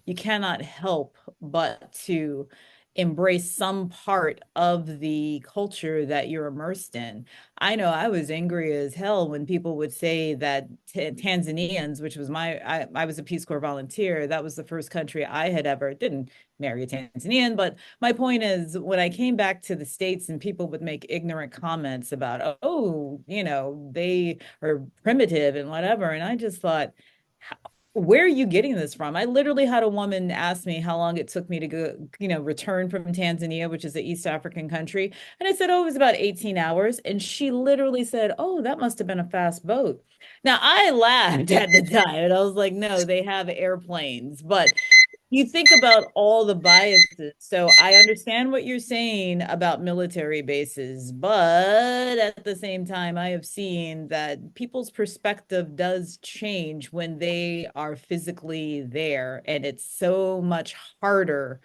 You cannot help but to embrace some part of the culture that you're immersed in. I know I was angry as hell when people would say that Tanzanians, which was I was a Peace Corps volunteer. That was the first country I had ever didn't marry a Tanzanian. But my point is, when I came back to the States and people would make ignorant comments about, oh, they are primitive and whatever. And I just thought, where are you getting this from? I literally had a woman ask me how long it took me to go, return from Tanzania, which is an East African country. And I said, oh, it was about 18 hours. And she literally said, oh, that must have been a fast boat. Now I laughed at the time and I was like, no, they have airplanes. But you think about all the biases. So I understand what you're saying about military bases, but at the same time, I have seen that people's perspective does change when they are physically there, and it's so much harder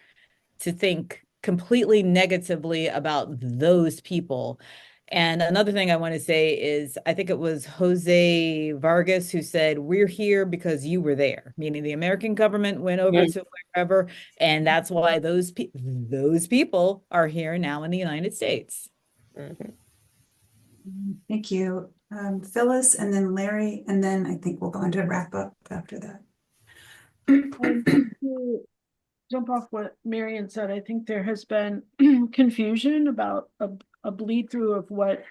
to think completely negatively about those people. And another thing I want to say is I think it was Jose Vargas who said, we're here because you were there, meaning the American government went over to wherever. And that's why those people are here now in the United States. Thank you. Phyllis, and then Larry, and then I think we'll go into a wrap up after that. To jump off what Marian said, I think there has been confusion about a bleed through of what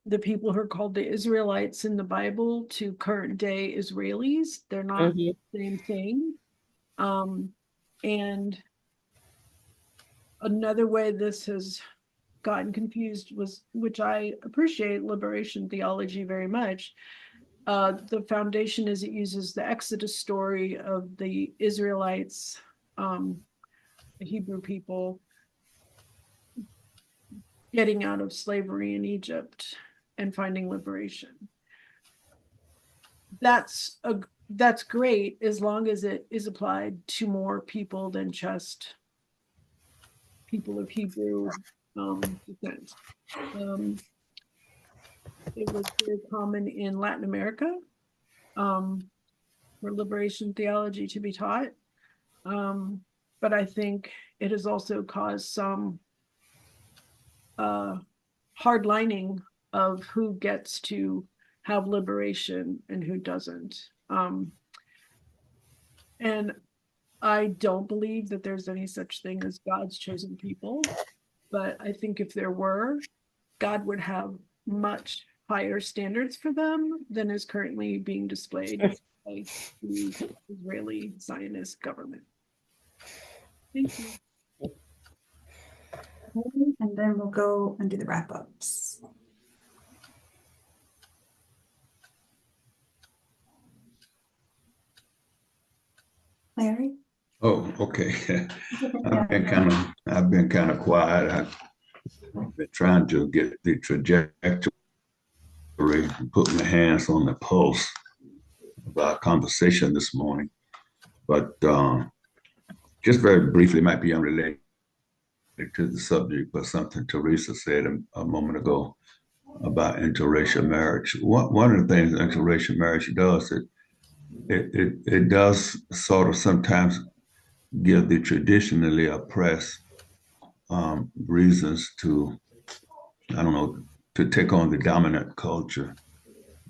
the people who are called the Israelites in the Bible to current day Israelis. They're not the same thing. And another way this has gotten confused was, which I appreciate liberation theology very much. The foundation is it uses the Exodus story of the Israelites, the Hebrew people, getting out of slavery in Egypt and finding liberation. That's great as long as it is applied to more people than just people of Hebrew descent. It was very common in Latin America for liberation theology to be taught. But I think it has also caused some hardlining of who gets to have liberation and who doesn't. And I don't believe that there's any such thing as God's chosen people, but I think if there were, God would have much higher standards for them than is currently being displayed by the Israeli Zionist government. Thank you. And then we'll go and do the wrap ups. Larry? Oh, okay. I've been kind of quiet. I've been trying to get the trajectory and put my hands on the pulse of our conversation this morning. But just very briefly, might be unrelated to the subject, but something Teresa said a moment ago about interracial marriage. One of the things interracial marriage does, it does sort of sometimes give the traditionally oppressed reasons to, I don't know, to take on the dominant culture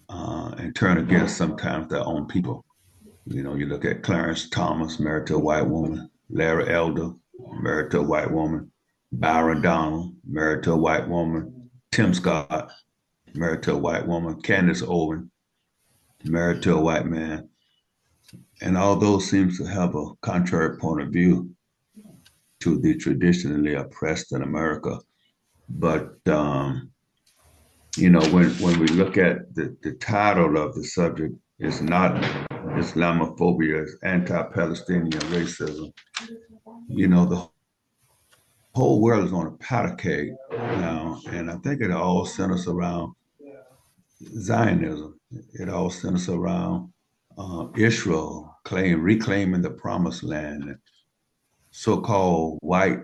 and turn against sometimes their own people. You know, you look at Clarence Thomas, married to a white woman, Larry Elder, married to a white woman, Byron Donald, married to a white woman, Tim Scott, married to a white woman, Candace Owen, married to a white man. And all those seems to have a contrary point of view to the traditionally oppressed in America. But, you know, when we look at the title of the subject, it's not Islamophobia, it's anti-Palestinian racism. You know, the whole world is on a powder keg now, and I think it all centers around Zionism. It all centers around Israel reclaiming the promised land, so-called white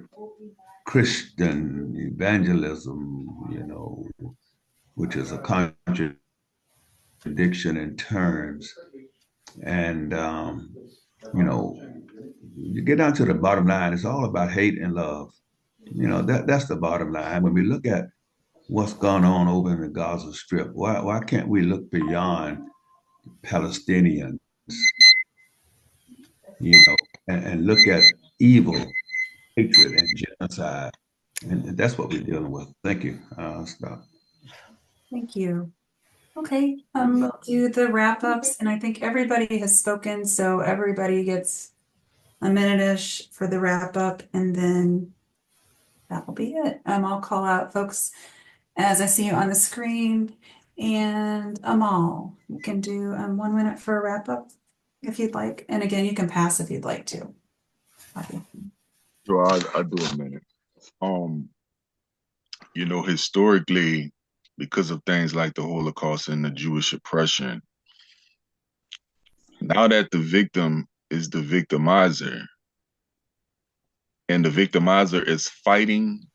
Christian evangelism, you know, which is a contradiction in terms. And, you know, you get down to the bottom line, it's all about hate and love. You know, that's the bottom line. When we look at what's gone on over in the Gaza Strip, why can't we look beyond Palestinians, you know, and look at evil, hatred, and genocide? And that's what we're dealing with. Thank you. Stop. Thank you. Okay, we'll do the wrap ups, and I think everybody has spoken, so everybody gets a minute-ish for the wrap up, and then that will be it. I'll call out folks as I see you on the screen, and Amal, you can do 1 minute for a wrap up if you'd like, and again, you can pass if you'd like to. So I do a minute. Historically, because of things like the Holocaust and the Jewish oppression, now that the victim is the victimizer, and the victimizer is fighting,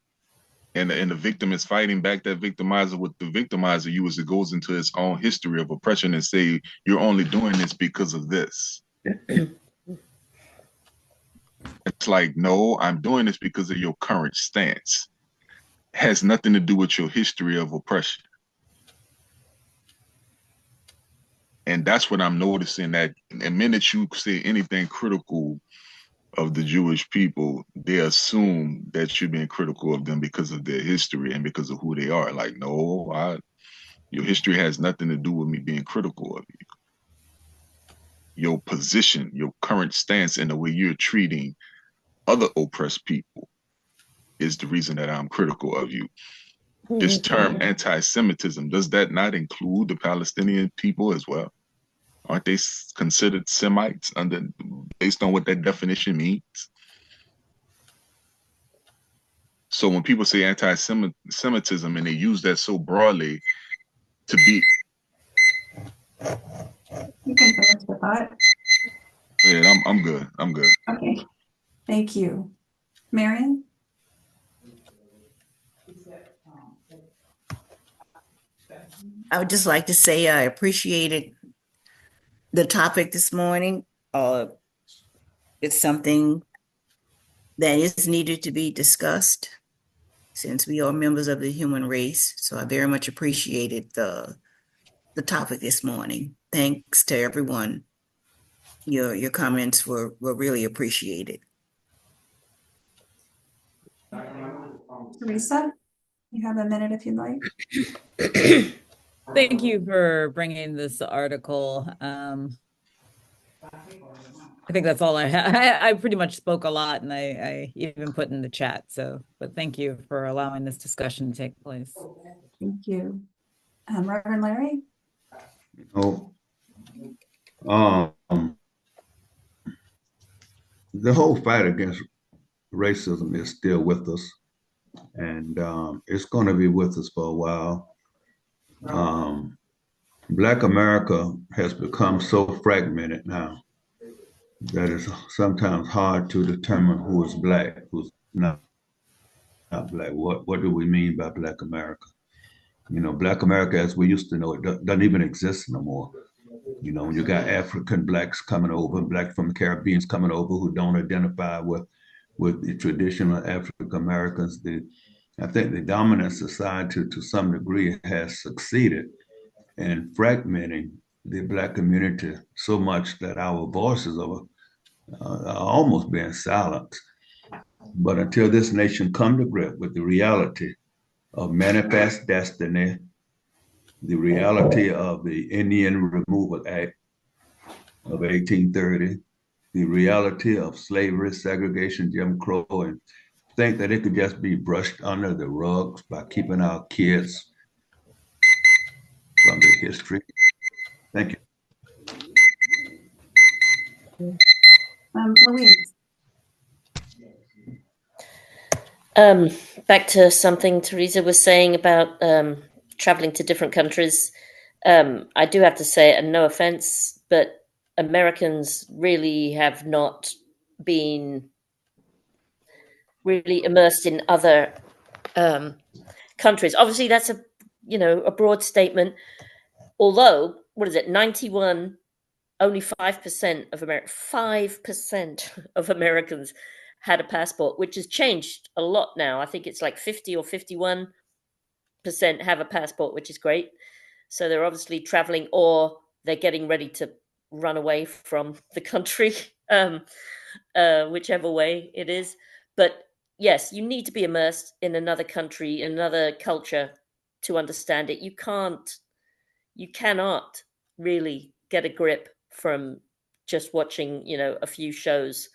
and the victim is fighting back that victimizer with the victimizer, it goes into its own history of oppression and say, you're only doing this because of this. It's like, no, I'm doing this because of your current stance. It has nothing to do with your history of oppression. And that's what I'm noticing, that the minute you say anything critical of the Jewish people, they assume that you're being critical of them because of their history and because of who they are. Like, no, your history has nothing to do with me being critical of you. Your position, your current stance, and the way you're treating other oppressed people is the reason that I'm critical of you. This term anti-Semitism, does that not include the Palestinian people as well? Aren't they considered Semites based on what that definition means? So when people say anti-Semitism and they use that so broadly to be... You can finish the thought. Yeah, I'm good. I'm good. Okay, thank you. Marion? I would just like to say I appreciated the topic this morning. It's something that is needed to be discussed since we are members of the human race. So I very much appreciated the topic this morning. Thanks to everyone. Your comments were really appreciated. Teresa, you have a minute if you'd like. Thank you for bringing this article. I think that's all I have. I pretty much spoke a lot, and I even put in the chat. But thank you for allowing this discussion to take place. Thank you. Reverend Larry? The whole fight against racism is still with us, and it's going to be with us for a while. Black America has become so fragmented now that it's sometimes hard to determine who is black, who's not black. What do we mean by Black America? Black America as we used to know it doesn't even exist no more. When you got African blacks coming over, blacks from the Caribbeans coming over who don't identify with the traditional African Americans. I think the dominant society to some degree has succeeded in fragmenting the Black community so much that our voices are almost being silenced. But until this nation come to grip with the reality of manifest destiny, the reality of the Indian Removal Act of 1830, the reality of slavery, segregation, Jim Crow, and think that it could just be brushed under the rugs by keeping our kids from the history. Thank you. Louise? Back to something Teresa was saying about traveling to different countries. I do have to say, and no offense, but Americans really have not been really immersed in other countries. Obviously, that's a broad statement. Although, what is it? 91, only 5% of 5% of Americans had a passport, which has changed a lot now. I think it's like 50 or 51% have a passport, which is great. So they're obviously traveling, or they're getting ready to run away from the country, whichever way it is. But yes, you need to be immersed in another country, another culture to understand it. You can't you cannot really get a grip from just watching, a few shows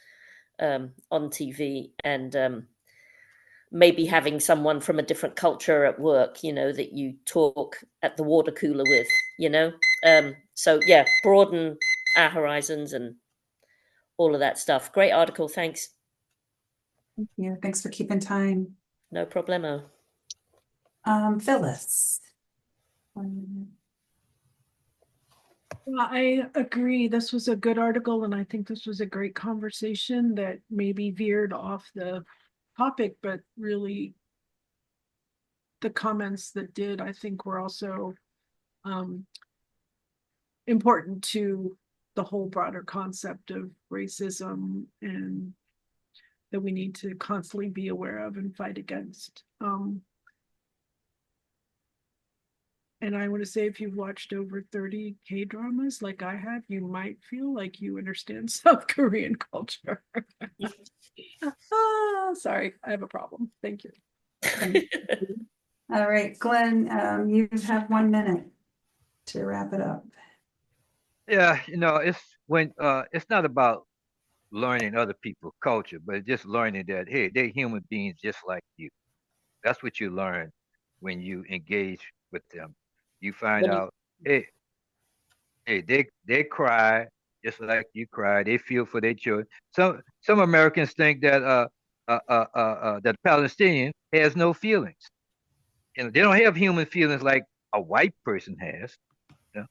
on TV, and maybe having someone from a different culture at work, that you talk at the water cooler with. So yeah, broaden our horizons and all of that stuff. Great article. Thanks. Thank you. Thanks for keeping time. No problemo. Phyllis. I agree. This was a good article, and I think this was a great conversation that maybe veered off the topic, but really the comments that did, I think, were also important to the whole broader concept of racism, and that we need to constantly be aware of and fight against. And I want to say, if you've watched over 30 K-dramas like I have, you might feel like you understand South Korean culture. Sorry, I have a problem. Thank you. All right, Glenn, you have 1 minute to wrap it up. Yeah, it's not about learning other people's culture, but just learning that, hey, they're human beings just like you. That's what you learn when you engage with them. You find When you, out, hey, they cry just like you cry. They feel for their children. Some Americans think that that Palestinian has no feelings. They don't have human feelings like a white person has. You know?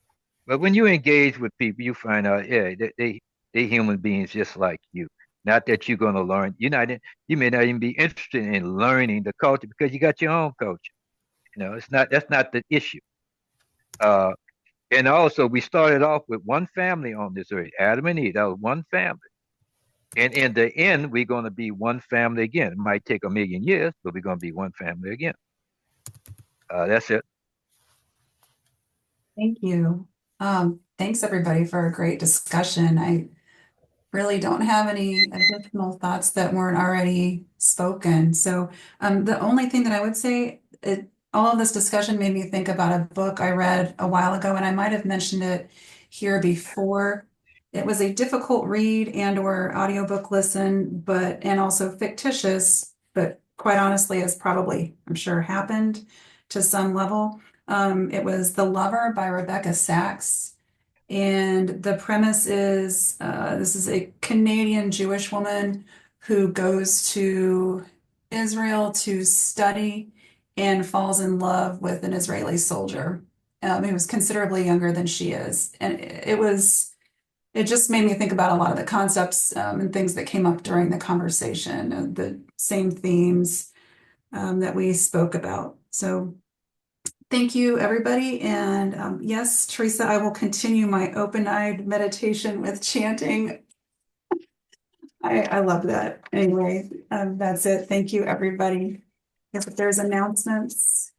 But when you engage with people, you find out, yeah, they human beings just like you. Not that you're going to learn. You may not even be interested in learning the culture because you got your own culture. That's not the issue. Uh, and also, we started off with one family on this earth, Adam and Eve. That was one family. And in the end, we're going to be one family again. It might take 1,000,000 years, but we're going to be one family again. That's it. Thank you. Thanks everybody for a great discussion. I really don't have any additional thoughts that weren't already spoken. So the only thing that I would say, all of this discussion made me think about a book I read a while ago, and I might have mentioned it here before. It was a difficult read and or audiobook listen, and also fictitious, but quite honestly has probably, I'm sure, happened to some level. It was The Lover by Rebecca Sachs. And the premise is this is a Canadian Jewish woman who goes to Israel to study and falls in love with an Israeli soldier who was considerably younger than she is. And it just made me think about a lot of the concepts and things that came up during the conversation, the same themes that we spoke about. So thank you, everybody. And yes, Teresa, I will continue my open-eyed meditation with chanting. I love that. Anyway, that's it. Thank you, everybody. If there's announcements.